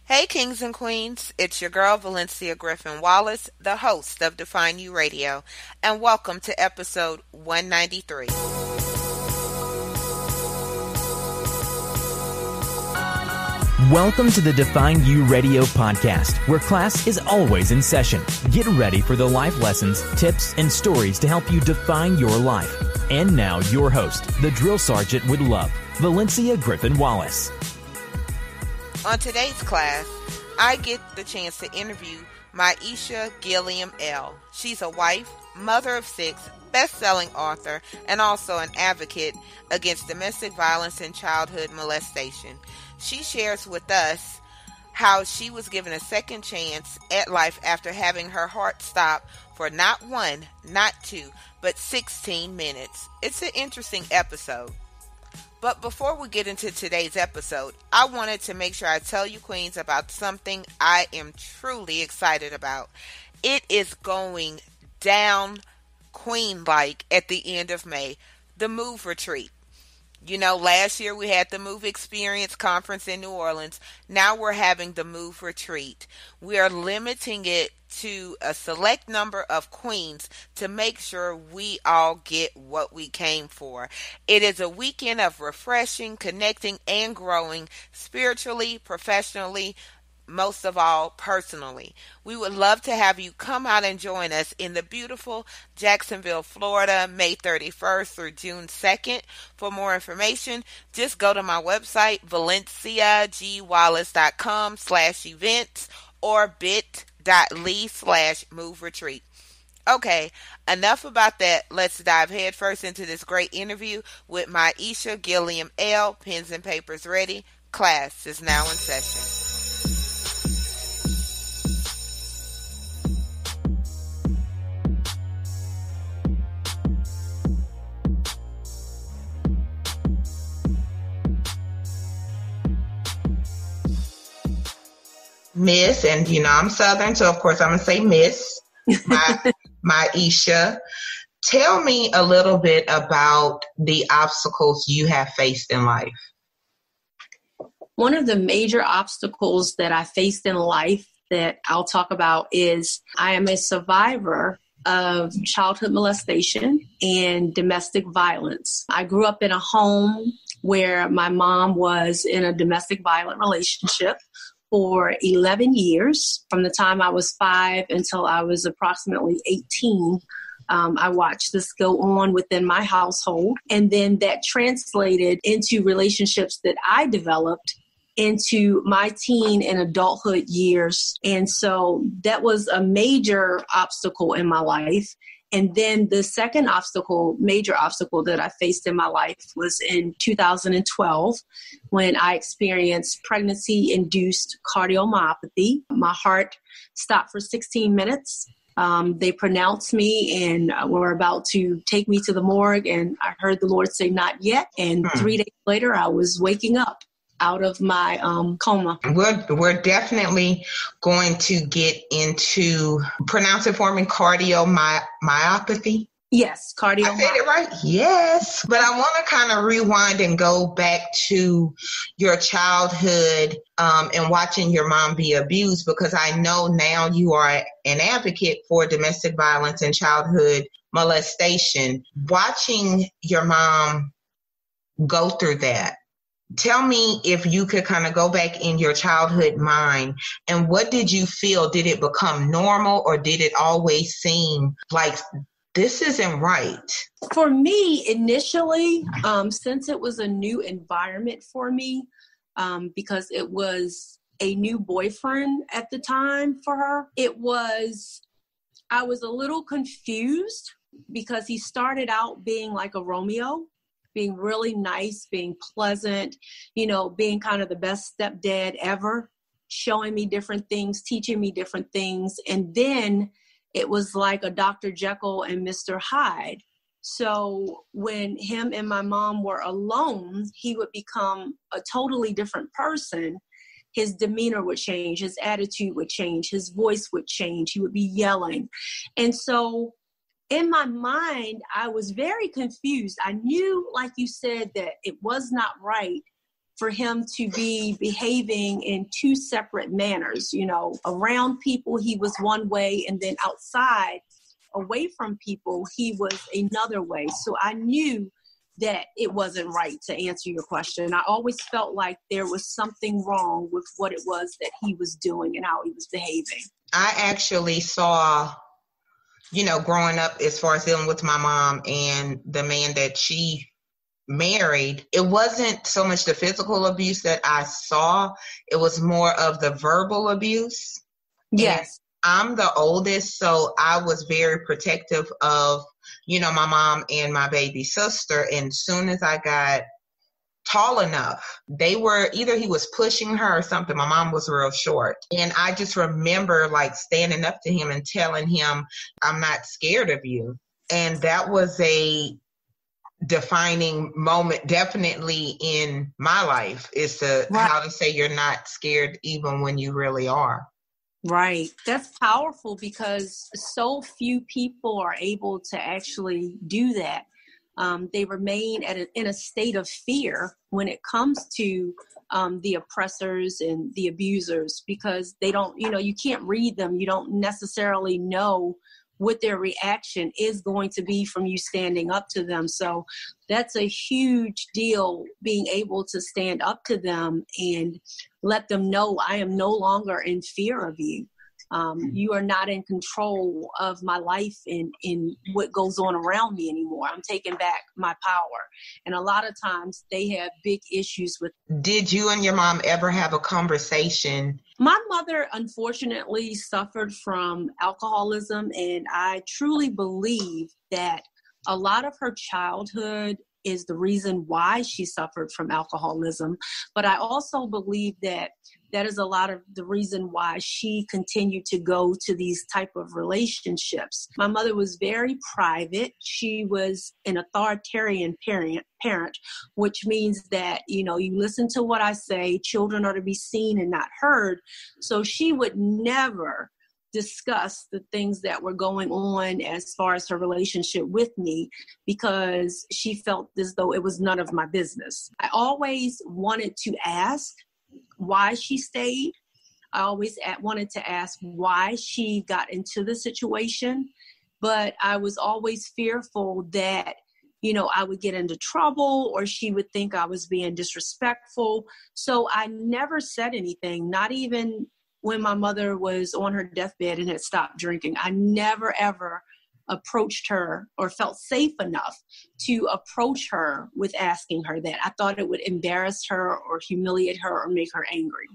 Hey, kings and queens, it's your girl Valencia Griffin Wallace, the host of Define You Radio, and welcome to episode 193. Welcome to the Define You Radio podcast, where class is always in session. Get ready for the life lessons, tips, and stories to help you define your life. And now, your host, the drill sergeant with love, Valencia Griffin Wallace. On today's class, I get the chance to interview Miasha Gilliam-El. She's a wife, mother of 6, best-selling author, and also an advocate against domestic violence and childhood molestation. She shares with us how she was given a second chance at life after having her heart stop for not 1, not 2, but 16 minutes. It's an interesting episode. But before we get into today's episode, I wanted to make sure I tell you queens about something I am truly excited about. It is going down queen-like at the end of May, the Move Retreat. You know, last year we had the Move Experience Conference in New Orleans. Now we're having the Move Retreat. We are limiting it to a select number of queens to make sure we all get what we came for. It is a weekend of refreshing, connecting, and growing spiritually, professionally, most of all, personally. We would love to have you come out and join us in the beautiful Jacksonville, Florida, May 31st through June 2nd. For more information, just go to my website, valenciagwallace.com/events or bit.ly/move retreat. Okay, enough about that. Let's dive headfirst into this great interview with Miasha Gilliam-El. Pens and papers ready. Class is now in session. Miss, and I'm Southern, so of course I'm going to say Miss, Miasha. Tell me a little bit about the obstacles you have faced in life. One of the major obstacles that I faced in life that I'll talk about is I am a survivor of childhood molestation and domestic violence. I grew up in a home where my mom was in a domestic violent relationship for 11 years. From the time I was 5 until I was approximately 18, I watched this go on within my household. And then that translated into relationships that I developed into my teen and adulthood years. And so that was a major obstacle in my life. And then the second major obstacle that I faced in my life was in 2012 when I experienced pregnancy-induced cardiomyopathy. My heart stopped for 16 minutes. They pronounced me and were about to take me to the morgue, and I heard the Lord say, "Not yet." And 3 days later, I was waking up out of my coma. We're definitely going to get into, pronounce it for me, cardiomyopathy. Yes, cardiomyopathy. I said it right? Yes. But I want to kind of rewind and go back to your childhood and watching your mom be abused, because I know now you are an advocate for domestic violence and childhood molestation. Watching your mom go through that, tell me if you could kind of go back in your childhood mind, and what did you feel? Did it become normal, or did it always seem like this isn't right? For me, initially, since it was a new environment for me, because it was a new boyfriend at the time for her, I was a little confused because he started out being like a Romeo, being really nice, being pleasant, being kind of the best stepdad ever, showing me different things, teaching me different things. And then it was like a Dr. Jekyll and Mr. Hyde. So when him and my mom were alone, he would become a totally different person. His demeanor would change, his attitude would change, his voice would change, he would be yelling. And so in my mind, I was very confused. I knew, like you said, that it was not right for him to be behaving in two separate manners. You know, around people, he was one way, and then outside, away from people, he was another way. So I knew that it wasn't right, to answer your question. I always felt like there was something wrong with what it was that he was doing and how he was behaving. I actually saw, you know, growing up, as far as dealing with my mom and the man that she married, it wasn't so much the physical abuse that I saw. It was more of the verbal abuse. Yes. And I'm the oldest, so I was very protective of, you know, my mom and my baby sister. And soon as I got tall enough, they were either he was pushing her or something. My mom was real short. And I just remember like standing up to him and telling him, I'm not scared of you. And that was a defining moment definitely in my life, is to how to say you're not scared even when you really are. Right. That's powerful, because so few people are able to actually do that. They remain in a state of fear when it comes to the oppressors and the abusers, because they don't, you know, you can't read them. You don't necessarily know what their reaction is going to be from you standing up to them. So that's a huge deal, being able to stand up to them and let them know, I am no longer in fear of you. You are not in control of my life and in what goes on around me anymore. I'm taking back my power. And a lot of times they have big issues with. Did you and your mom ever have a conversation? My mother, unfortunately, suffered from alcoholism, and I truly believe that a lot of her childhood is the reason why she suffered from alcoholism. But I also believe that that is a lot of the reason why she continued to go to these type of relationships. My mother was very private. She was an authoritarian parent, which means that, you know, you listen to what I say, children are to be seen and not heard. So she would never discuss the things that were going on as far as her relationship with me, because she felt as though it was none of my business. I always wanted to ask why she stayed. I always wanted to ask why she got into the situation, but I was always fearful that, you know, I would get into trouble or she would think I was being disrespectful. So I never said anything, not even when my mother was on her deathbed and had stopped drinking. I never, ever approached her or felt safe enough to approach her with asking her that. I thought it would embarrass her or humiliate her or make her angry.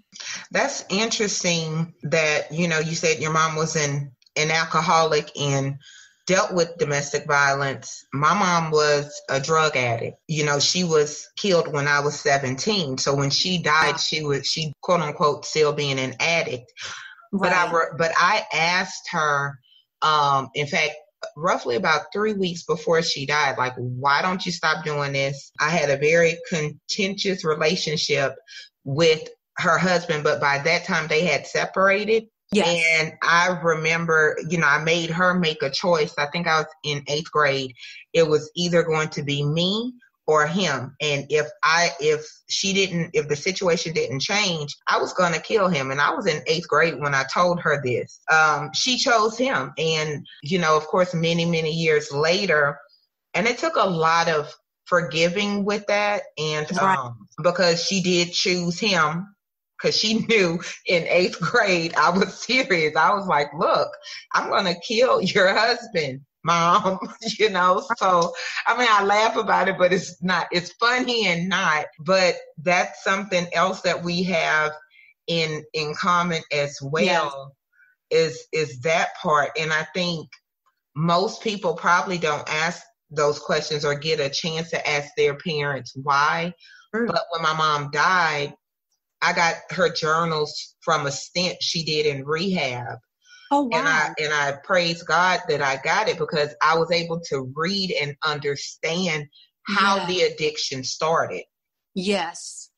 That's interesting that, you know, you said your mom was an alcoholic and dealt with domestic violence. My mom was a drug addict. You know, she was killed when I was 17. So when she died, she quote unquote still being an addict. Right. But I asked her, in fact, roughly about 3 weeks before she died, like, why don't you stop doing this? I had a very contentious relationship with her husband, but by that time they had separated. Yes. And I remember, you know, I made her make a choice. I think I was in 8th grade. It was either going to be me or him. And if the situation didn't change, I was going to kill him. And I was in 8th grade when I told her this. She chose him. And, you know, of course, many, many years later, and it took a lot of forgiving with that. And because she did choose him, because she knew in 8th grade I was serious. I was like, look, I'm going to kill your husband, Mom, you know. So, I mean, I laugh about it, but it's funny and not. But that's something else that we have in common as well, is that part. And I think most people probably don't ask those questions or get a chance to ask their parents why. But when my mom died, I got her journals from a stint she did in rehab. Oh, wow. And I praise God that I got it, because I was able to read and understand how the addiction started. Yes.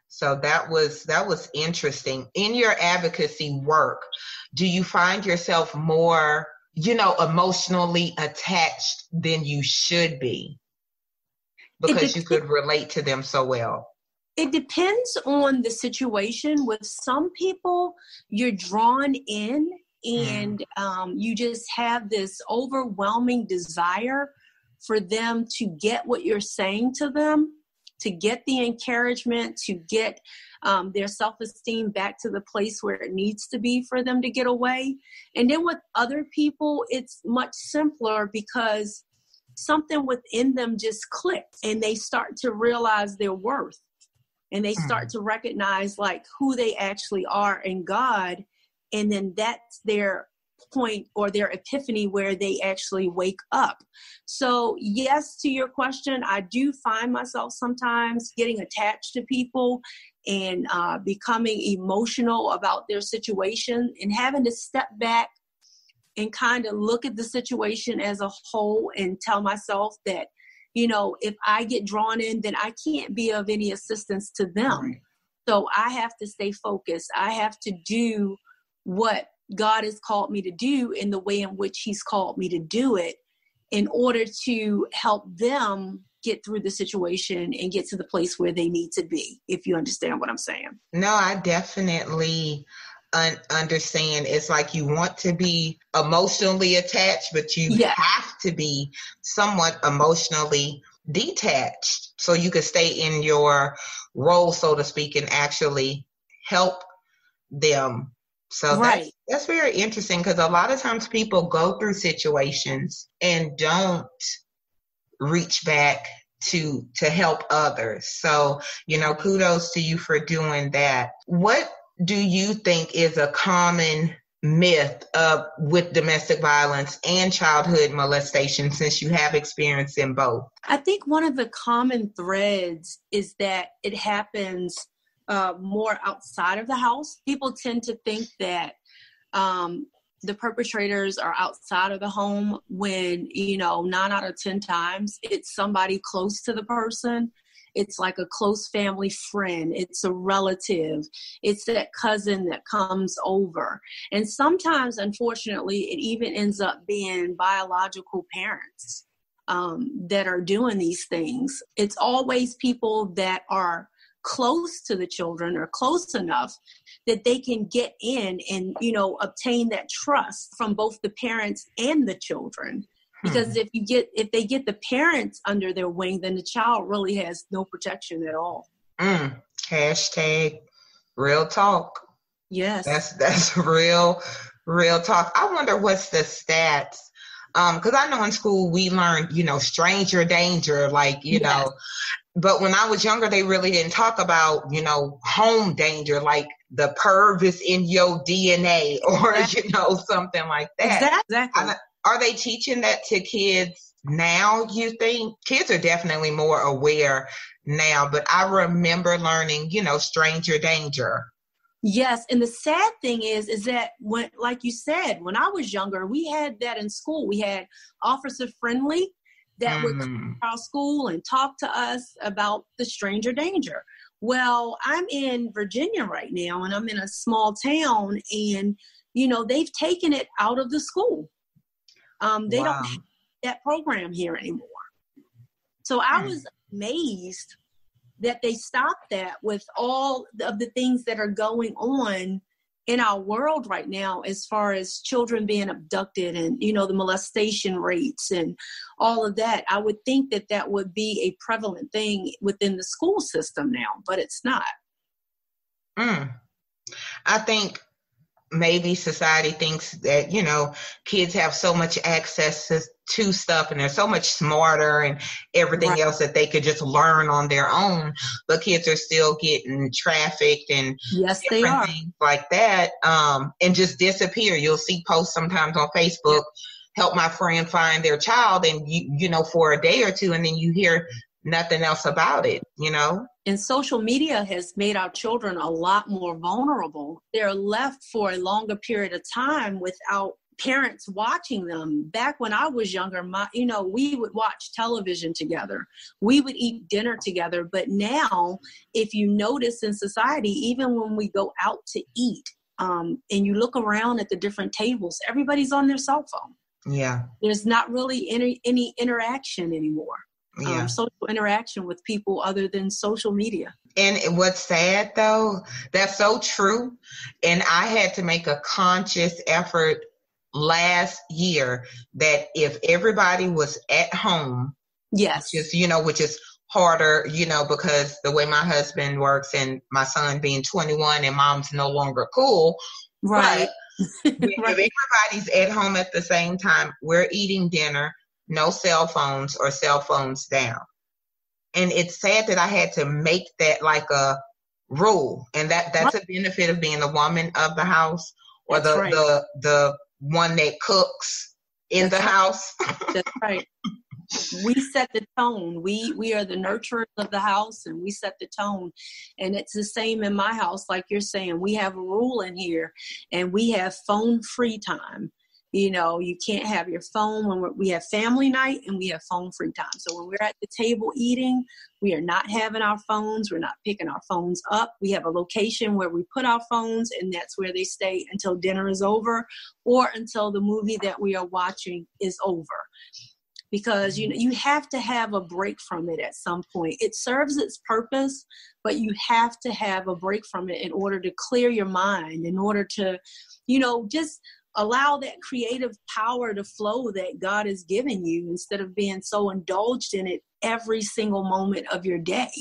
So that was interesting. In your advocacy work, do you find yourself more, you know, emotionally attached than you should be? Because you could relate to them so well. It depends on the situation. With some people, you're drawn in and you just have this overwhelming desire for them to get what you're saying to them, to get the encouragement, to get their self-esteem back to the place where it needs to be for them to get away. And then with other people, it's much simpler because something within them just clicks and they start to realize their worth. And they start to recognize like who they actually are in God. And then that's their point or their epiphany where they actually wake up. So yes, to your question, I do find myself sometimes getting attached to people and becoming emotional about their situation and having to step back and kind of look at the situation as a whole and tell myself that, you know, if I get drawn in, then I can't be of any assistance to them. Right. So I have to stay focused. I have to do what God has called me to do in the way in which he's called me to do it in order to help them get through the situation and get to the place where they need to be, if you understand what I'm saying. No, I definitely understand. It's like you want to be emotionally attached, but you have to be somewhat emotionally detached so you can stay in your role, so to speak, and actually help them. So that's very interesting because a lot of times people go through situations and don't reach back to help others. So, you know, kudos to you for doing that. What do you think is a common myth with domestic violence and childhood molestation, since you have experience in both? I think one of the common threads is that it happens more outside of the house. People tend to think that the perpetrators are outside of the home when, you know, 9 out of 10 times it's somebody close to the person. It's like a close family friend. It's a relative. It's that cousin that comes over. And sometimes, unfortunately, it even ends up being biological parents that are doing these things. It's always people that are close to the children or close enough that they can get in and, you know, obtain that trust from both the parents and the children. Because if they get the parents under their wing, then the child really has no protection at all. Hashtag real talk. Yes. That's real talk. I wonder what's the stats. Because I know in school we learned, you know, stranger danger, like, you know, but when I was younger, they really didn't talk about, you know, home danger, like the perv is in your DNA or, you know, something like that. Exactly. Are they teaching that to kids now, you think? Kids are definitely more aware now, but I remember learning, you know, stranger danger. Yes, and the sad thing is that when, like you said, when I was younger, we had that in school. We had Officer Friendly that would come to our school and talk to us about the stranger danger. Well, I'm in Virginia right now, and I'm in a small town, and, you know, they've taken it out of the school. They don't have that program here anymore. So I was amazed that they stopped that with all of the things that are going on in our world right now, as far as children being abducted and, you know, the molestation rates and all of that. I would think that that would be a prevalent thing within the school system now, but it's not. I think maybe society thinks that, you know, kids have so much access to stuff and they're so much smarter and everything else that they could just learn on their own, but kids are still getting trafficked and they are things like that, and just disappear. You'll see posts sometimes on Facebook, help my friend find their child, and you know, for a day or two, and then you hear nothing else about it, you know? And social media has made our children a lot more vulnerable. They're left for a longer period of time without parents watching them. Back when I was younger, we would watch television together. We would eat dinner together. But now, if you notice in society, even when we go out to eat, and you look around at the different tables, everybody's on their cell phone. Yeah. There's not really any interaction anymore. Yeah. social interaction with people other than social media. And what's sad though, that's so true. And I had to make a conscious effort last year that if everybody was at home, yes, which is harder, because the way my husband works and my son being 21 and mom's no longer cool. Right. But if everybody's at home at the same time, we're eating dinner, no cell phones or cell phones down. And it's sad that I had to make that like a rule. And that's a benefit of being the woman of the house, or the one that cooks in the house. That's right. We set the tone. We are the nurturers of the house, and we set the tone. And it's the same in my house, like you're saying. We have a rule in here, and we have phone free time. You can't have your phone when we have family night, and we have phone free time. So when we're at the table eating, we are not having our phones. We're not picking our phones up. We have a location where we put our phones, and that's where they stay until dinner is over, or until the movie that we are watching is over. Because, you have to have a break from it at some point. It serves its purpose, but you have to have a break from it in order to clear your mind, in order to, just allow that creative power to flow that God has given you, instead of being so indulged in it every single moment of your day.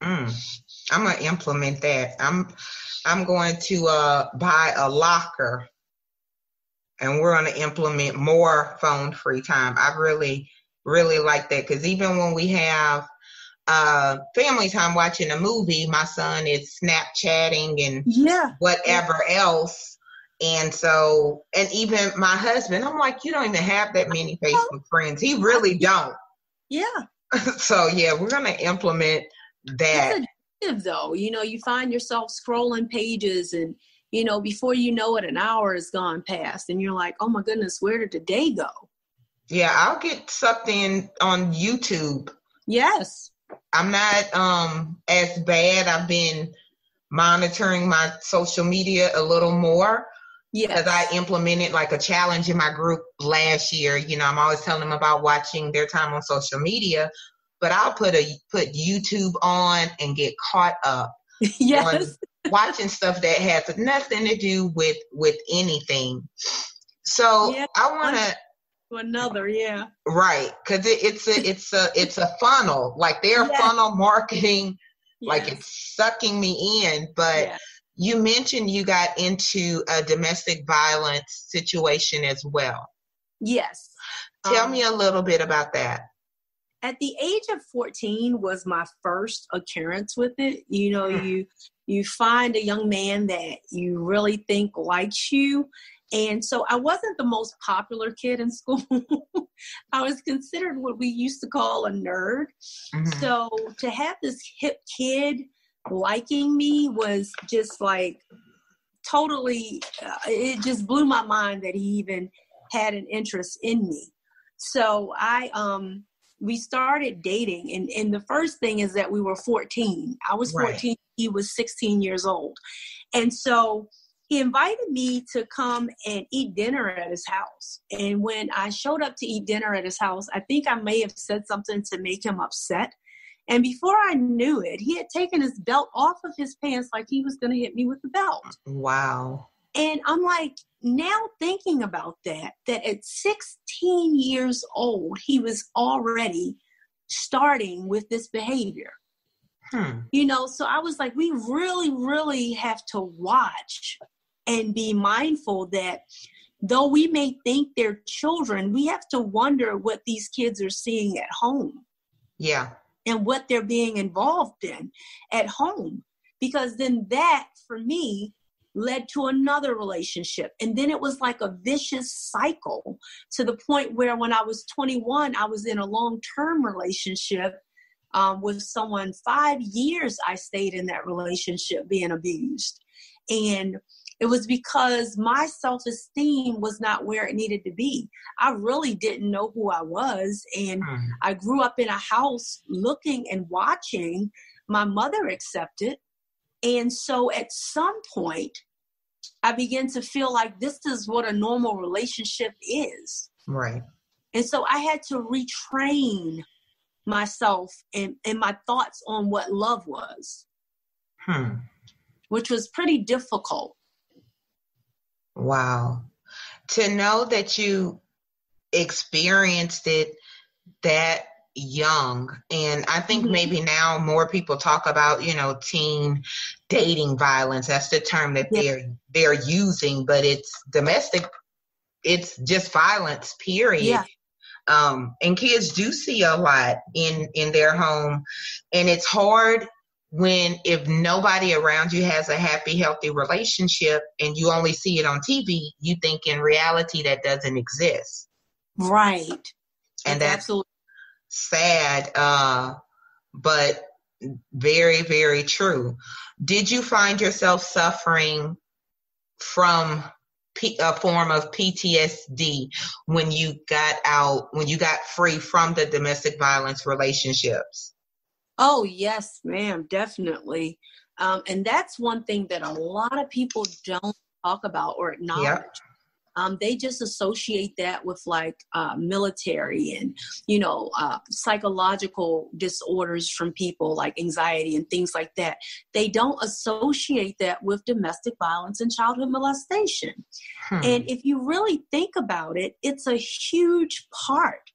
I'm going to implement that. I'm going to buy a locker. And we're going to implement more phone-free time. I really, really like that, because even when we have family time watching a movie, my son is Snapchatting and whatever else. And so, and even my husband, I'm like, you don't even have that many Facebook friends. He really don't. Yeah. So, we're going to implement that. It's addictive, though. You find yourself scrolling pages, and before you know it, an hour has gone past, and you're like, oh my goodness, where did the day go? Yeah, I'll get sucked in on YouTube. Yes. I'm not as bad. I've been monitoring my social media a little more. Because I implemented like a challenge in my group last year. I'm always telling them about watching their time on social media, but I'll put YouTube on and get caught up. Yes. On watching stuff that has nothing to do with anything. So I want to another, right, because it's a funnel. Like they're funnel marketing, like it's sucking me in. But you mentioned you got into a domestic violence situation as well. Yes. Tell me a little bit about that. At the age of 14 was my first occurrence with it. You find a young man that you really think likes you. And so I wasn't the most popular kid in school. I was considered what we used to call a nerd. Mm-hmm. So to have this hip kid liking me was just like totally, it just blew my mind that he even had an interest in me. So we started dating, and the first thing is that we were 14. I was 14, he was 16 years old. And so he invited me to come and eat dinner at his house. And when I showed up to eat dinner at his house, I think I may have said something to make him upset. And before I knew it, he had taken his belt off of his pants like he was going to hit me with the belt. Wow. And I'm like, now thinking about that at 16 years old, he was already starting with this behavior. So I was like, we really, really have to watch and be mindful that though we may think they're children, we have to wonder what these kids are seeing at home. Yeah. And what they're being involved in at home. Because then that, for me, led to another relationship. And then it was like a vicious cycle to the point where when I was 21, I was in a long-term relationship with someone. 5 years I stayed in that relationship being abused. And it was because my self-esteem was not where it needed to be. I really didn't know who I was. And I grew up in a house looking and watching my mother accept it. And so at some point, I began to feel like this is what a normal relationship is. Right. And so I had to retrain myself and my thoughts on what love was, which was pretty difficult. Wow. To know that you experienced it that young. And I think maybe now more people talk about, teen dating violence. That's the term that they're using, but it's domestic. It's just violence, period. Yeah. And kids do see a lot in their home. And it's hard if nobody around you has a happy, healthy relationship and you only see it on TV, you think in reality that doesn't exist. Right. And that's absolutely sad, but very, very true. Did you find yourself suffering from a form of PTSD when you got free from the domestic violence relationships? Oh, yes, ma'am, definitely. And that's one thing that a lot of people don't talk about or acknowledge. Yep. They just associate that with military and, psychological disorders from people like anxiety and things like that. They don't associate that with domestic violence and childhood molestation. And if you really think about it, it's a huge part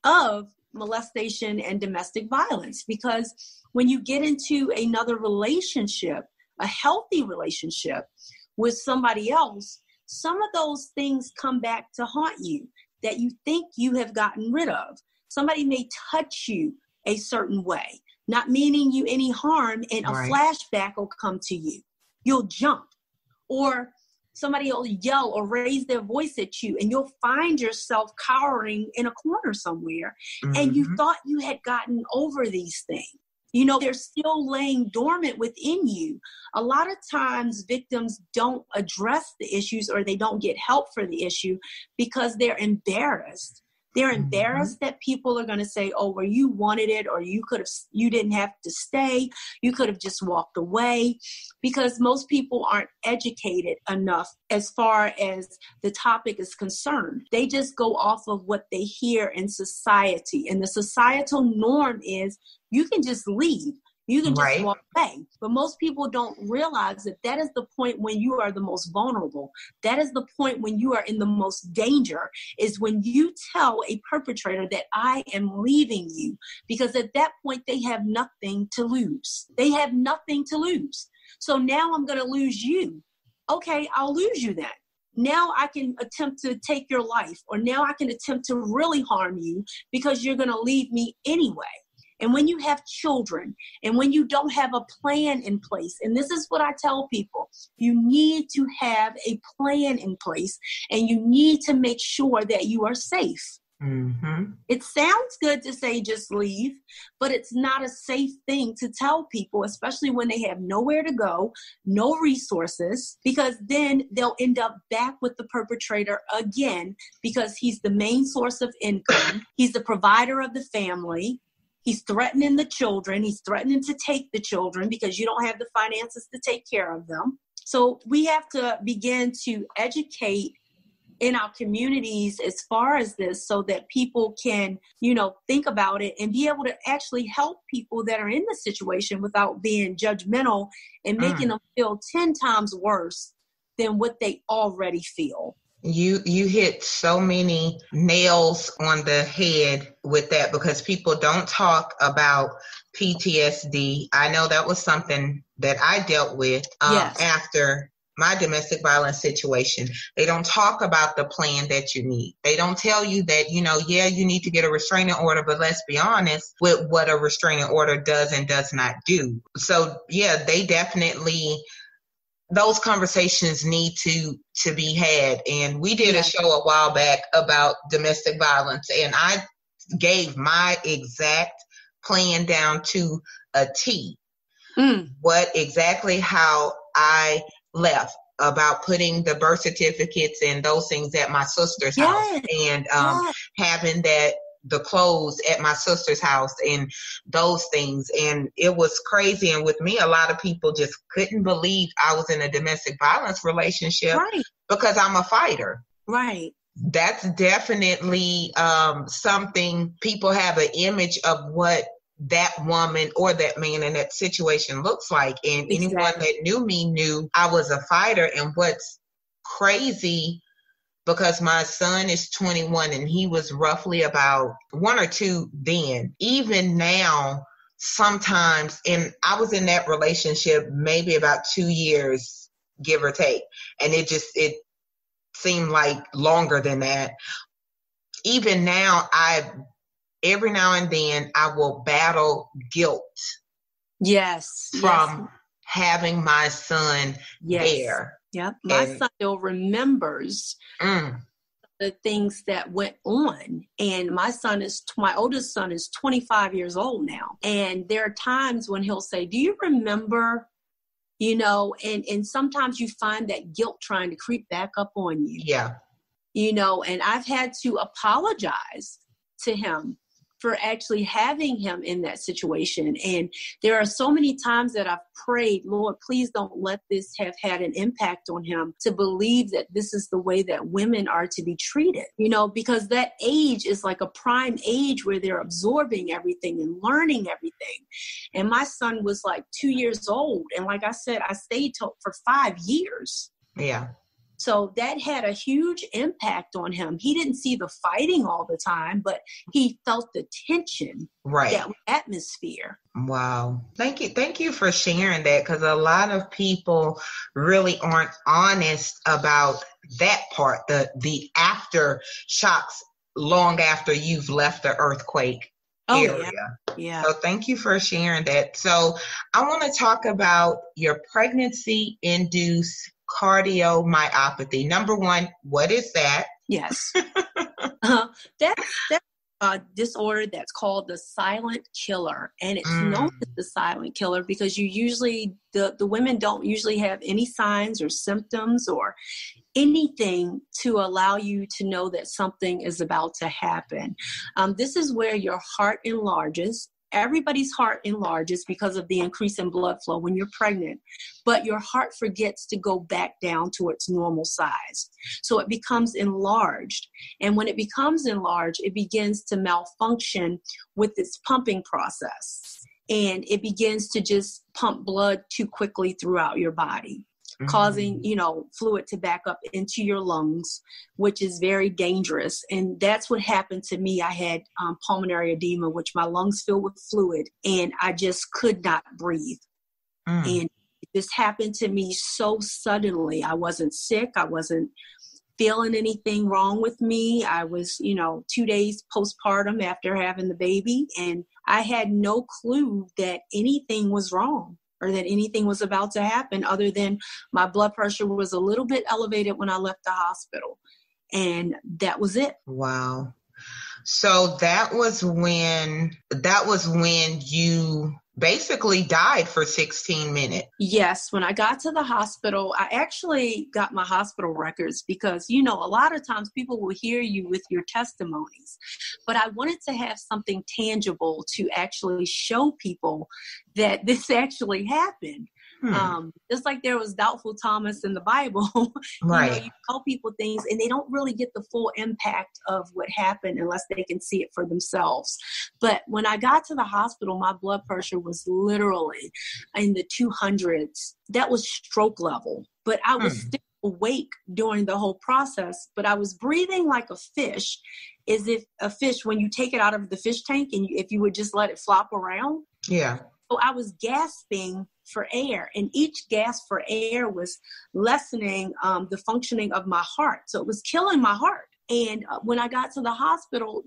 of molestation and domestic violence, because when you get into another relationship, a healthy relationship with somebody else, some of those things come back to haunt you that you think you have gotten rid of. Somebody may touch you a certain way, not meaning you any harm, and a flashback will come to you. You'll jump, or somebody will yell or raise their voice at you, and you'll find yourself cowering in a corner somewhere, and you thought you had gotten over these things. They're still laying dormant within you. A lot of times victims don't address the issues, or they don't get help for the issue because they're embarrassed. They're embarrassed that people are going to say, oh, well, you wanted it, or you didn't have to stay. You could have just walked away, because most people aren't educated enough as far as the topic is concerned. They just go off of what they hear in society. And the societal norm is you can just leave. You can just walk away. But most people don't realize that is the point when you are the most vulnerable. That is the point when you are in the most danger, is when you tell a perpetrator that I am leaving you. Because at that point, they have nothing to lose. They have nothing to lose. So now I'm going to lose you. Okay, I'll lose you then. Now I can attempt to take your life, or now I can attempt to really harm you because you're going to leave me anyway. And when you have children, and when you don't have a plan in place, and this is what I tell people, you need to have a plan in place, and you need to make sure that you are safe. It sounds good to say just leave, but it's not a safe thing to tell people, especially when they have nowhere to go, no resources, because then they'll end up back with the perpetrator again, because he's the main source of income. He's the provider of the family. He's threatening the children. He's threatening to take the children because you don't have the finances to take care of them. So we have to begin to educate in our communities as far as this, so that people can, think about it and be able to actually help people that are in the situation without being judgmental and making them feel 10 times worse than what they already feel. You hit so many nails on the head with that, because people don't talk about PTSD. I know that was something that I dealt with after my domestic violence situation. They don't talk about the plan that you need. They don't tell you that, you need to get a restraining order, but let's be honest with what a restraining order does and does not do. So they definitely, those conversations need to be had. And we did a show a while back about domestic violence, and I gave my exact plan down to a T. How I left, about putting the birth certificates and those things at my sister's house, and having the clothes at my sister's house and those things. And it was crazy. And with me, a lot of people just couldn't believe I was in a domestic violence relationship because I'm a fighter. Right. That's definitely something people have an image of what that woman or that man in that situation looks like. And anyone that knew me knew I was a fighter. And what's crazy, because my son is 21 and he was roughly about 1 or 2 then. Even now, sometimes, and I was in that relationship maybe about 2 years, give or take. And it seemed like longer than that. Even now, every now and then I will battle guilt. Yes. From having my son there. Yep. My son still remembers the things that went on. And my oldest son is 25 years old now. And there are times when he'll say, do you remember, and sometimes you find that guilt trying to creep back up on you. Yeah. And I've had to apologize to him for actually having him in that situation. And there are so many times that I've prayed, Lord, please don't let this have had an impact on him to believe that this is the way that women are to be treated, because that age is like a prime age where they're absorbing everything and learning everything. And my son was like 2 years old. And like I said, I stayed for 5 years. Yeah. So that had a huge impact on him. He didn't see the fighting all the time, but he felt the tension, that atmosphere. Wow. Thank you for sharing that, because a lot of people really aren't honest about that part, the aftershocks long after you've left the earthquake area. Yeah. So thank you for sharing that. So I want to talk about your pregnancy-induced cardiomyopathy. Number one, what is that? Yes. That's a disorder that's called the silent killer. And it's known as the silent killer because you usually, the women don't usually have any signs or symptoms or anything to allow you to know that something is about to happen. This is where your heart enlarges. Everybody's heart enlarges because of the increase in blood flow when you're pregnant, but your heart forgets to go back down to its normal size. So it becomes enlarged. And when it becomes enlarged, it begins to malfunction with its pumping process. And it begins to just pump blood too quickly throughout your body, causing, fluid to back up into your lungs, which is very dangerous. And that's what happened to me. I had pulmonary edema, which my lungs filled with fluid, and I just could not breathe. And it just happened to me so suddenly. I wasn't sick. I wasn't feeling anything wrong with me. I was, 2 days postpartum after having the baby, and I had no clue that anything was wrong or that anything was about to happen, other than my blood pressure was a little bit elevated when I left the hospital. And that was it. Wow. So that was when you basically died for 16 minutes. Yes. When I got to the hospital, I actually got my hospital records because, a lot of times people will hear you with your testimonies, but I wanted to have something tangible to actually show people that this actually happened. Just like there was doubtful Thomas in the Bible, right? You tell people things and they don't really get the full impact of what happened unless they can see it for themselves. But when I got to the hospital, my blood pressure was literally in the 200s. That was stroke level, but I was still awake during the whole process, but I was breathing like a fish, as if a fish, when you take it out of the fish tank and if you would just let it flop around. Yeah. So I was gasping for air, and each gasp for air was lessening the functioning of my heart. So it was killing my heart. And when I got to the hospital,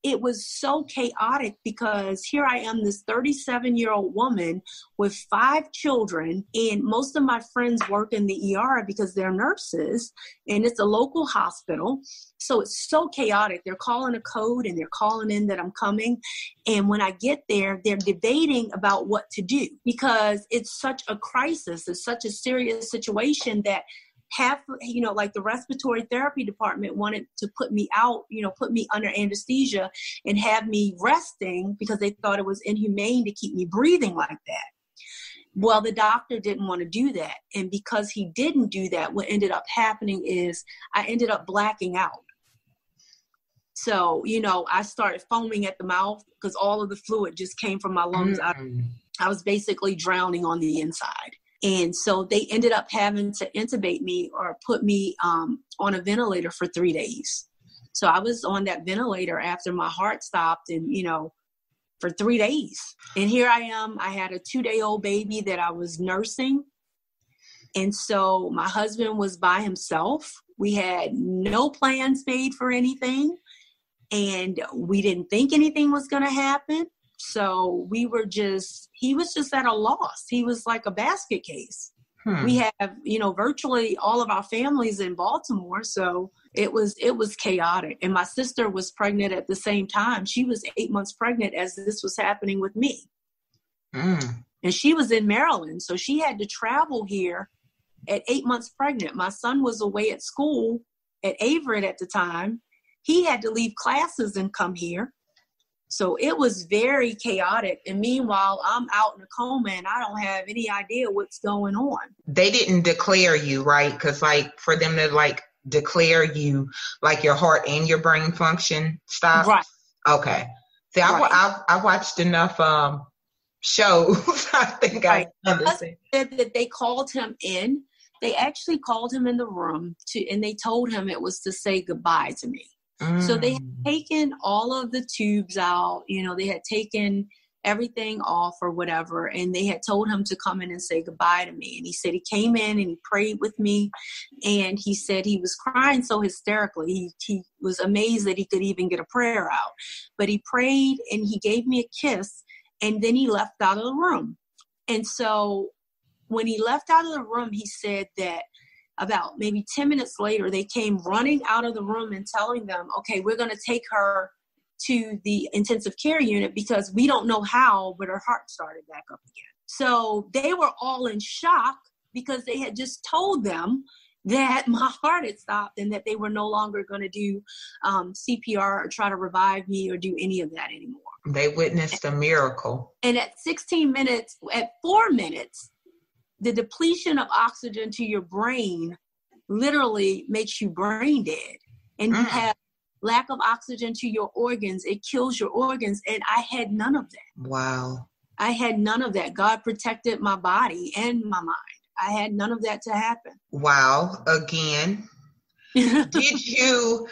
it was so chaotic because here I am, this 37-year-old woman with 5 children, and most of my friends work in the ER because they're nurses, and it's a local hospital. So it's so chaotic. They're calling a code and they're calling in that I'm coming. And when I get there, they're debating about what to do because it's such a crisis. It's such a serious situation that like the respiratory therapy department wanted to put me out, put me under anesthesia and have me resting because they thought it was inhumane to keep me breathing like that. Well, the doctor didn't want to do that. And because he didn't do that, what ended up happening is I ended up blacking out. So, I started foaming at the mouth because all of the fluid just came from my lungs. I was basically drowning on the inside. And so they ended up having to intubate me or put me on a ventilator for 3 days. So I was on that ventilator after my heart stopped and, for 3 days. And here I am. I had a 2-day-old baby that I was nursing. And so my husband was by himself. We had no plans made for anything. And we didn't think anything was going to happen. So he was just at a loss. He was like a basket case. We have, virtually all of our families in Baltimore. So it was chaotic. And my sister was pregnant at the same time. She was 8 months pregnant as this was happening with me. And she was in Maryland. So she had to travel here at 8 months pregnant. My son was away at school at Averett at the time. He had to leave classes and come here. So it was very chaotic. And meanwhile, I'm out in a coma and I don't have any idea what's going on. They didn't declare you, right? Because for them to declare you, your heart and your brain function stopped. Right. Okay. See, right. I watched enough shows. I think I understand. Said that they called him in. They actually called him in the room and they told him it was to say goodbye to me. So they had taken all of the tubes out, they had taken everything off or whatever. And they had told him to come in and say goodbye to me. And he said he came in and he prayed with me. And he said he was crying so hysterically. He was amazed that he could even get a prayer out. But he prayed and he gave me a kiss. And then he left out of the room. And so when he left out of the room, he said that about maybe 10 minutes later, they came running out of the room and telling them, okay, we're going to take her to the intensive care unit because we don't know how, but her heart started back up again. So they were all in shock because they had just told them that my heart had stopped and that they were no longer going to do CPR or try to revive me or do any of that anymore. They witnessed a miracle. And at 4 minutes, the depletion of oxygen to your brain literally makes you brain dead. And you have lack of oxygen to your organs. It kills your organs. And I had none of that. Wow. I had none of that. God protected my body and my mind. I had none of that to happen. Wow. Again. Did you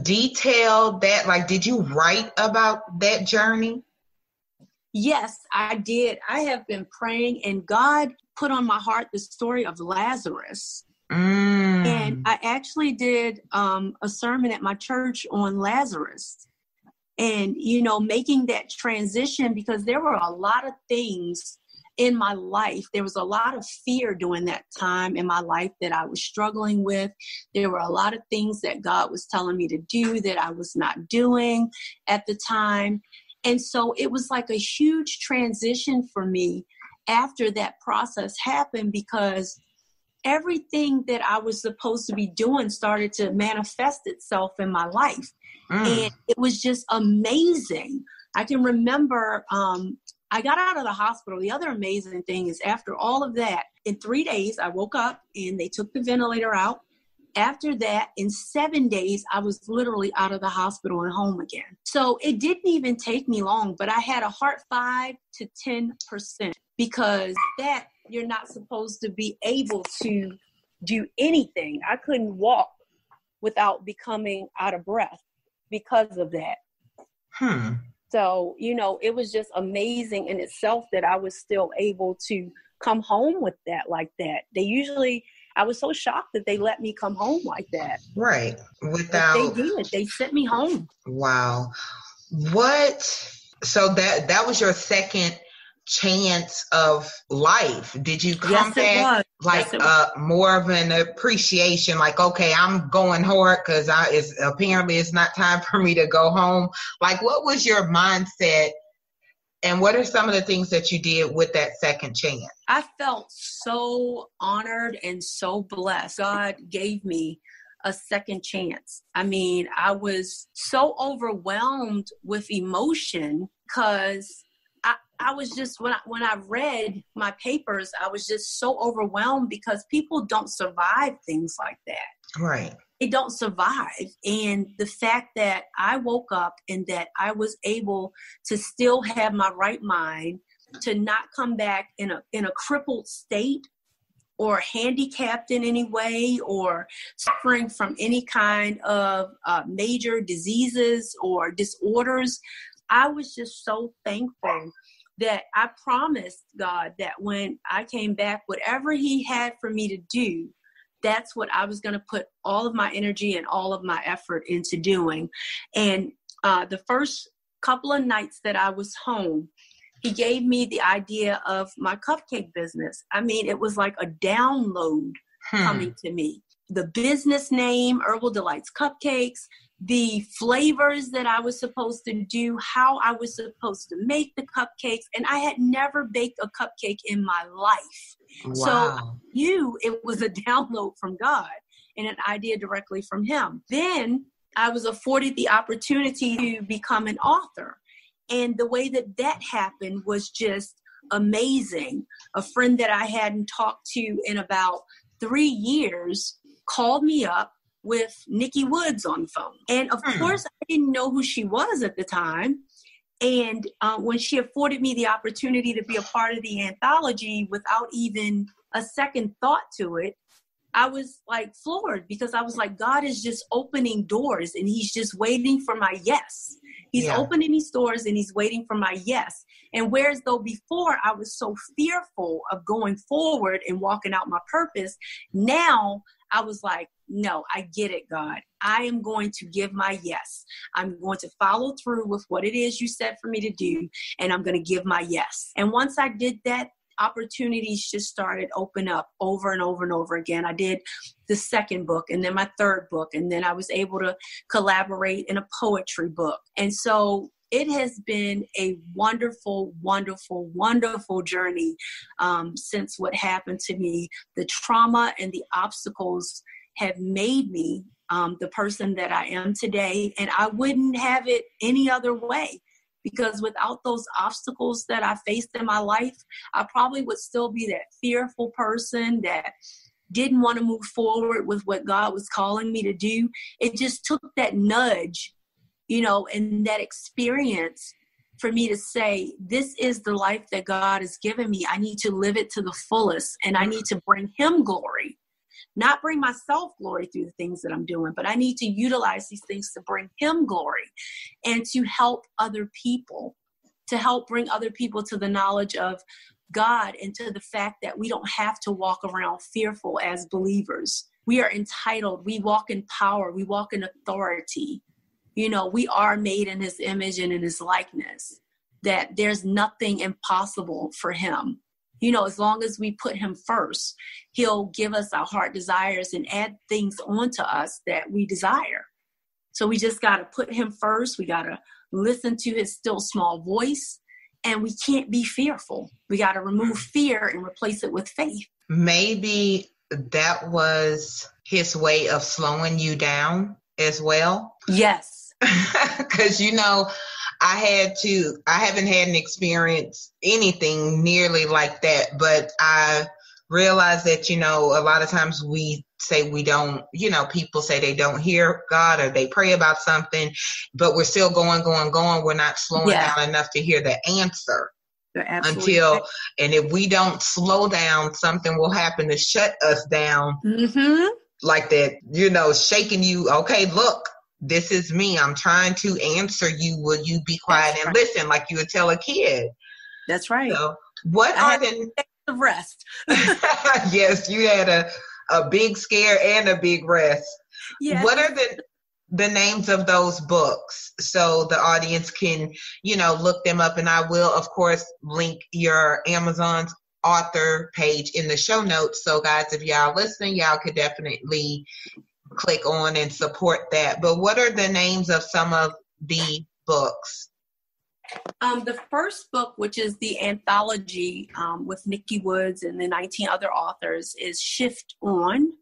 detail that? Did you write about that journey? Yes, I did. I have been praying and God put on my heart the story of Lazarus. And I actually did a sermon at my church on Lazarus and, making that transition because there were a lot of things in my life. There was a lot of fear during that time in my life that I was struggling with. There were a lot of things that God was telling me to do that I was not doing at the time. And so it was like a huge transition for me after that process happened because everything that I was supposed to be doing started to manifest itself in my life. And it was just amazing. I can remember I got out of the hospital. The other amazing thing is after all of that, in 3 days, I woke up and they took the ventilator out. After that, in 7 days, I was literally out of the hospital and home again. So it didn't even take me long, but I had a heart 5 to 10% because that you're not supposed to be able to do anything. I couldn't walk without becoming out of breath because of that. So, it was just amazing in itself that I was still able to come home with that like that. I was so shocked that they let me come home like that. Right. They did. They sent me home. Wow. So that was your second chance of life. Did you come back more of an appreciation, okay, I'm going hard because apparently it's not time for me to go home? What was your mindset and what are some of the things that you did with that second chance? I felt so honored and so blessed. God gave me a second chance. I mean, I was so overwhelmed with emotion because I was just, when I read my papers, I was just so overwhelmed because people don't survive things like that. Right. they don't survive. And the fact that I woke up and that I was able to still have my right mind, to not come back in a crippled state or handicapped in any way or suffering from any kind of major diseases or disorders, I was just so thankful that I promised God that when I came back, whatever he had for me to do, that's what I was going to put all of my energy and all of my effort into doing. And the first couple of nights that I was home, he gave me the idea of my cupcake business. I mean, it was like a download coming to me. The business name, Herbal Delights Cupcakes, the flavors that I was supposed to do, how I was supposed to make the cupcakes. And I had never baked a cupcake in my life. Wow. So I knew it was a download from God and an idea directly from him. Then I was afforded the opportunity to become an author. And the way that that happened was just amazing. A friend that I hadn't talked to in about 3 years called me up with Nikki Woods on the phone. And of course, I didn't know who she was at the time. And when she afforded me the opportunity to be a part of the anthology without even a second thought to it, I was like floored, because I was like, God is just opening doors and he's just waiting for my yes. He's opening these doors and he's waiting for my yes. And whereas though before I was so fearful of going forward and walking out my purpose, now I was like, no, I get it, God. I am going to give my yes. I'm going to follow through with what it is you said for me to do, and I'm going to give my yes. And once I did that, opportunities just started open up over and over and over again. I did the second book and then my third book, and then I was able to collaborate in a poetry book. And so it has been a wonderful, wonderful, wonderful journey since what happened to me. The trauma and the obstacles have made me the person that I am today, and I wouldn't have it any other way. Because without those obstacles that I faced in my life, I probably would still be that fearful person that didn't want to move forward with what God was calling me to do. It just took that nudge, and that experience for me to say, this is the life that God has given me. I need to live it to the fullest, and I need to bring him glory. Not bring myself glory through the things that I'm doing, but I need to utilize these things to bring him glory and to help other people, to help bring other people to the knowledge of God and to the fact that we don't have to walk around fearful as believers. We are entitled. We walk in power. We walk in authority. We are made in his image and in his likeness, that there's nothing impossible for him. As long as we put him first, he'll give us our heart desires and add things onto us that we desire. So we just got to put him first. We got to listen to his still small voice, and we can't be fearful. We got to remove fear and replace it with faith. Maybe That was his way of slowing you down as well. Yes. Because, I haven't had an experience anything nearly like that, but I realized that, a lot of times we say we don't, people say they don't hear God or they pray about something, but we're still going. We're not slowing down enough to hear the answer until, and if we don't slow down, something will happen to shut us down like that, shaking you. Okay, look. This is me. I'm trying to answer you. Will you be quiet and listen, like you would tell a kid? That's right. So what are the rest? Yes, you had a big scare and a big rest. Yes. What are the names of those books so the audience can, look them up? And I will, of course, link your Amazon's author page in the show notes. So guys, if y'all listening, y'all could definitely click on and support that. But what are the names of some of the books? The first book, which is the anthology with Nikki Woods and the 19 other authors, is Shift On.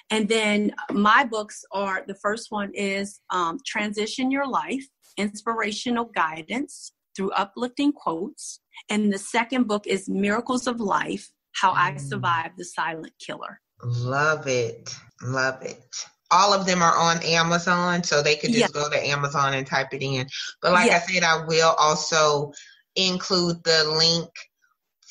And then my books are, the first one is Transition Your Life, Inspirational Guidance Through Uplifting Quotes. And the second book is Miracles of Life, How I Survived the Silent Killer. Love it. Love it. All of them are on Amazon, so they could just go to Amazon and type it in. But like I said, I will also include the link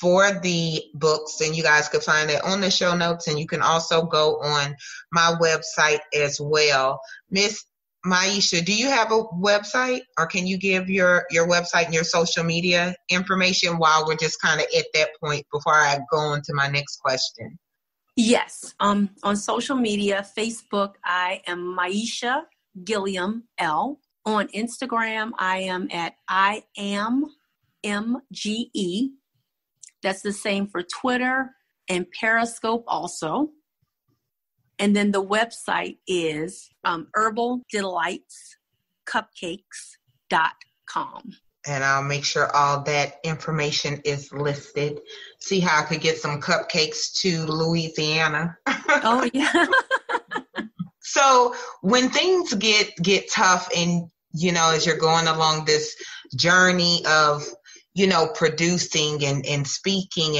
for the books, and you guys could find it on the show notes, and you can also go on my website as well. Miss Miasha, do you have a website, or can you give your website and your social media information while we're just kind of at that point before I go on to my next question? Yes. On social media, Facebook, I am Miasha Gilliam-El. On Instagram, I am at I am MGE. That's the same for Twitter and Periscope also. And then the website is herbaldelightscupcakes.com. And I'll make sure all that information is listed. See how I could get some cupcakes to Louisiana. Oh, yeah. So when things get tough and, as you're going along this journey of, producing and speaking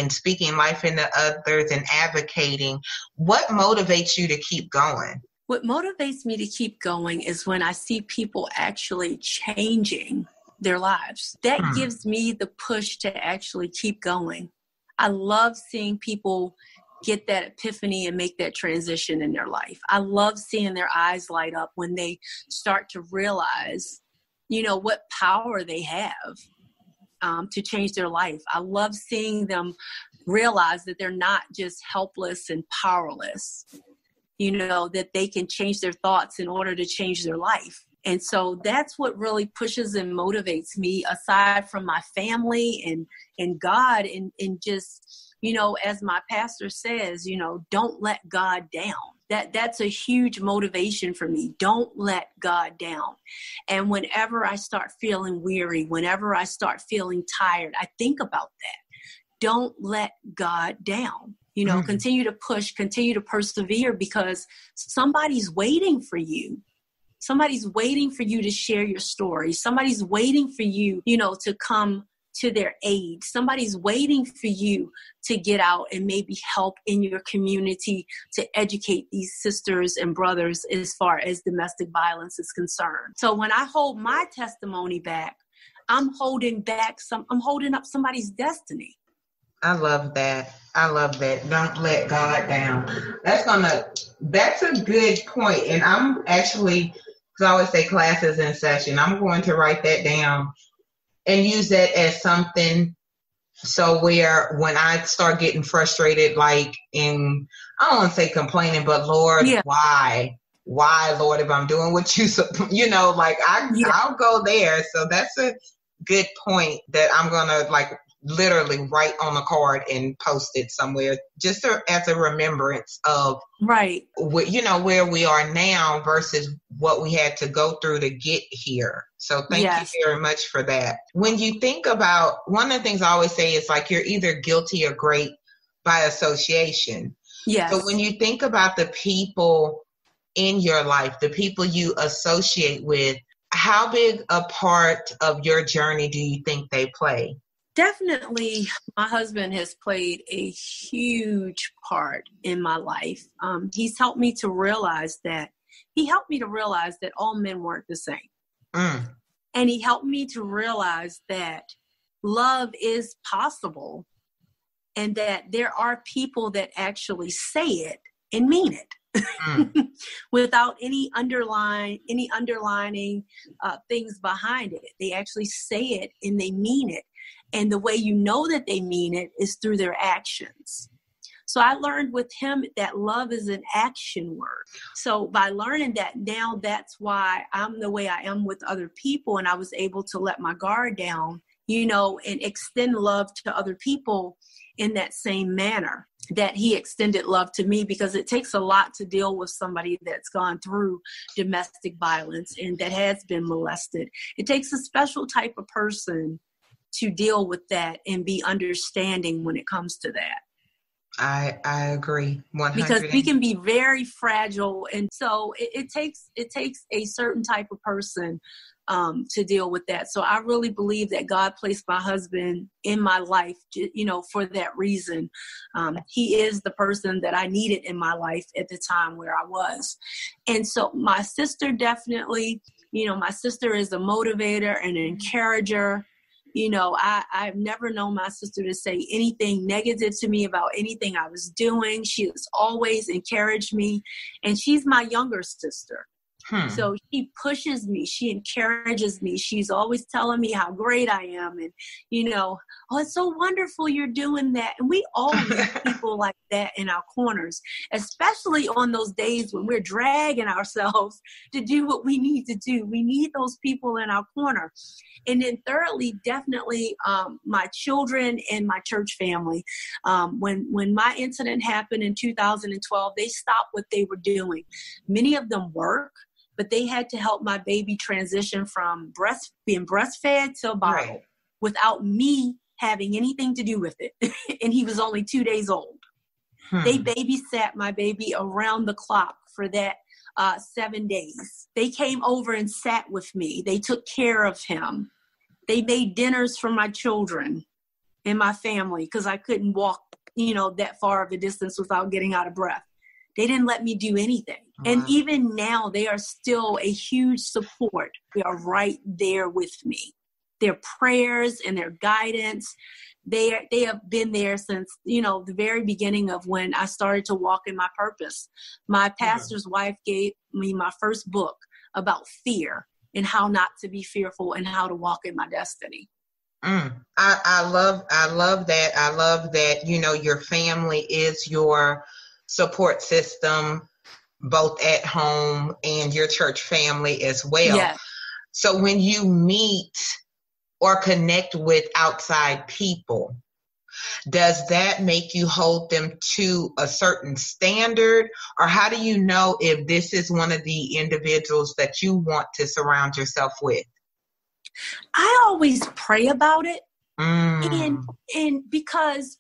life into others and advocating, what motivates you to keep going? What motivates me to keep going is when I see people actually changing their lives. That gives me the push to actually keep going. I love seeing people get that epiphany and make that transition in their life. I love seeing their eyes light up when they start to realize, what power they have to change their life. I love seeing them realize that they're not just helpless and powerless, that they can change their thoughts in order to change their life. And so that's what really pushes and motivates me, aside from my family and God, and just, as my pastor says, don't let God down. That's a huge motivation for me. Don't let God down. And whenever I start feeling weary, whenever I start feeling tired, I think about that. Don't let God down. Continue to push, continue to persevere, because somebody's waiting for you. Somebody's waiting for you to share your story. Somebody's waiting for you, to come to their aid. Somebody's waiting for you to get out and maybe help in your community to educate these sisters and brothers as far as domestic violence is concerned. So when I hold my testimony back, I'm holding up somebody's destiny. I love that. Don't let God down. That's a good point. And I'm actually, because I always say class is in session, I'm going to write that down and use that as something. So where when I start getting frustrated, I don't want to say complaining, but Lord, why, Lord, if I'm doing what I'll go there. So that's a good point that I'm going to literally write on a card and post it somewhere, just as a remembrance of where we are now versus what we had to go through to get here. So thank you very much for that. When you think about, one of the things I always say is you're either guilty or great by association. Yes. So when you think about the people in your life, the people you associate with, how big a part of your journey do you think they play? Definitely, my husband has played a huge part in my life. He's helped me to realize that all men weren't the same. And he helped me to realize that love is possible and that there are people that actually say it and mean it without any underlining things behind it. They actually say it and they mean it. And the way you know that they mean it is through their actions. So I learned with him that love is an action word. So by learning that now, that's why I'm the way I am with other people. And I was able to let my guard down, and extend love to other people in that same manner that he extended love to me, because it takes a lot to deal with somebody that's gone through domestic violence and that has been molested. It takes a special type of person to deal with that and be understanding when it comes to that. I agree 100%. Because we can be very fragile, and so it takes a certain type of person to deal with that. So I really believe that God placed my husband in my life, for that reason. He is the person that I needed in my life at the time where I was. And so my sister definitely, my sister is a motivator and an encourager. I've never known my sister to say anything negative to me about anything I was doing. She has always encouraged me, and she's my younger sister. So she pushes me. She encourages me. She's always telling me how great I am. And, oh, it's so wonderful you're doing that. And we all need people like that in our corners, especially on those days when we're dragging ourselves to do what we need to do. We need those people in our corner. And then thirdly, definitely my children and my church family. When my incident happened in 2012, they stopped what they were doing. Many of them work, but they had to help my baby transition from being breastfed to a bottle without me having anything to do with it. And he was only 2 days old. They babysat my baby around the clock for that 7 days. They came over and sat with me. They took care of him. They made dinners for my children and my family because I couldn't walk, that far of a distance without getting out of breath. They didn't let me do anything. And even now, they are still a huge support. They are right there with me. Their prayers and their guidance, they have been there since, the very beginning of when I started to walk in my purpose. My pastor's wife gave me my first book about fear and how not to be fearful and how to walk in my destiny. I love that. I love that, your family is your support system, both at home and your church family as well. Yes. So when you meet or connect with outside people, does that make you hold them to a certain standard? Or how do you know if this is one of the individuals that you want to surround yourself with? I always pray about it. And because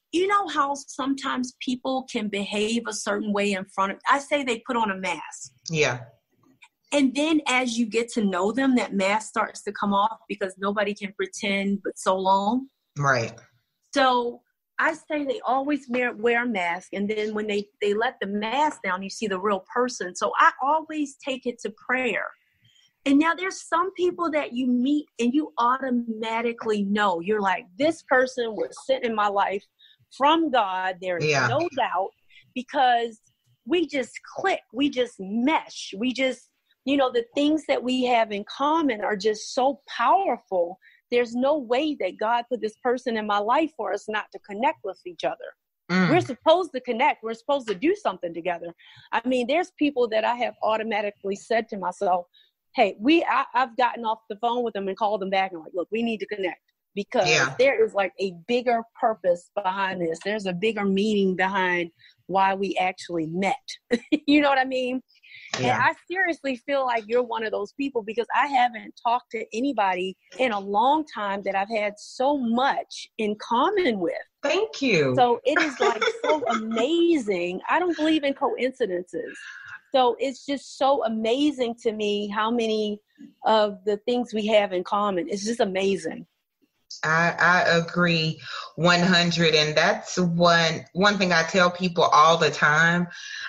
how sometimes people can behave a certain way in front of, I say they put on a mask. Yeah. And then as you get to know them, that mask starts to come off because nobody can pretend but so long. Right. So I say they always wear a mask. And then when they let the mask down, you see the real person. So I always take it to prayer. And now there's some people that you meet and you automatically know. You're like, this person was sent in my life from God. There is no doubt because we just click. We just mesh. We just, the things that we have in common are just so powerful. There's no way that God put this person in my life for us not to connect with each other. We're supposed to connect. We're supposed to do something together. I mean, there's people that I have automatically said to myself, hey, I've gotten off the phone with them and called them back and like, look, we need to connect because there is like a bigger purpose behind this. There's a bigger meaning behind why we actually met. You know what I mean? Yeah. And I seriously feel like you're one of those people because I haven't talked to anybody in a long time that I've had so much in common with. Thank you. So it is like so amazing. I don't believe in coincidences. So it's just so amazing to me how many of the things we have in common. It's just amazing. I agree 100. And that's one thing I tell people all the time.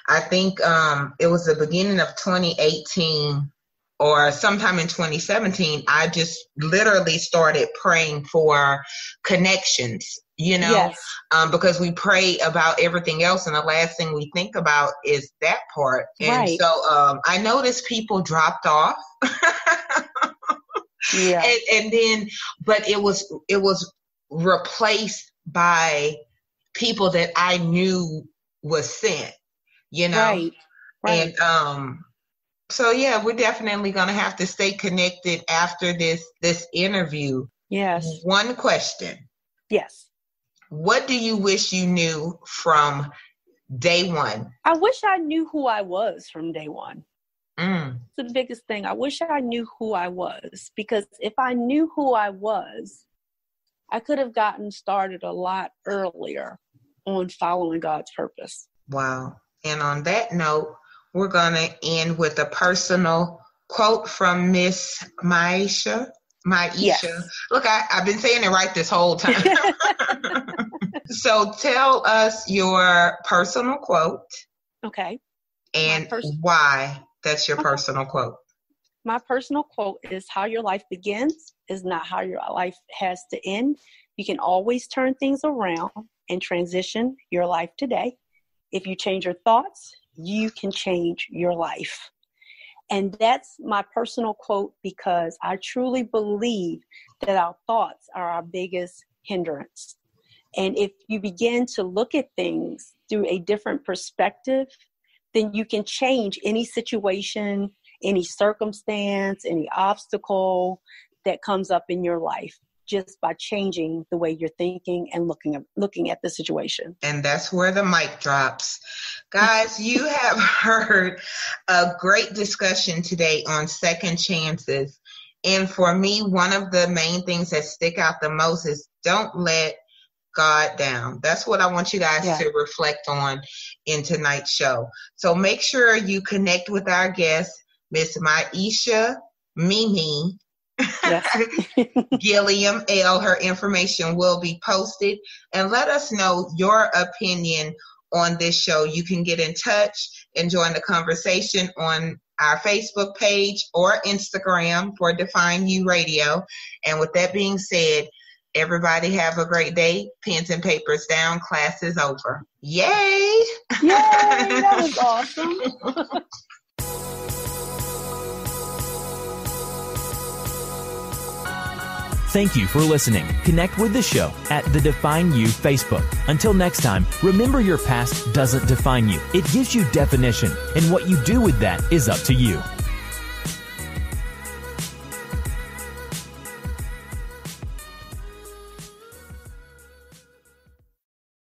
I think it was the beginning of 2018 or sometime in 2017. I just literally started praying for connections. Because we pray about everything else and the last thing we think about is that part. And so I noticed people dropped off. And then, but it was replaced by people that I knew was sent, Right. And so we're definitely going to have to stay connected after this interview. Yes. One question. Yes. What do you wish you knew from day one? I wish I knew who I was from day one. It's the biggest thing. I wish I knew who I was because if I knew who I was, I could have gotten started a lot earlier on following God's purpose. Wow. And on that note, we're going to end with a personal quote from Miss Miasha. Yes. Look, I've been saying it right this whole time. So tell us your personal quote. Okay. And why that's your personal quote. My personal quote is, how your life begins is not how your life has to end. You can always turn things around and transition your life today. If you change your thoughts, you can change your life. And that's my personal quote, because I truly believe that our thoughts are our biggest hindrance. And if you begin to look at things through a different perspective, then you can change any situation, any circumstance, any obstacle that comes up in your life, just by changing the way you're thinking and looking at the situation. And that's where the mic drops. Guys, you have heard a great discussion today on second chances. And for me, one of the main things that stick out the most is don't let God down. That's what I want you guys to reflect on in tonight's show. So make sure you connect with our guest, Miss Miasha Mimi Gilliam-El. Her information will be posted, and let us know your opinion on this show. You can get in touch and join the conversation on our Facebook page or Instagram for Define You Radio. And with that being said, everybody have a great day. Pens and papers down. Class is over. Yay! Yay! That was awesome. Thank you for listening. Connect with the show at the Define You Facebook. Until next time, remember your past doesn't define you. It gives you definition, and what you do with that is up to you.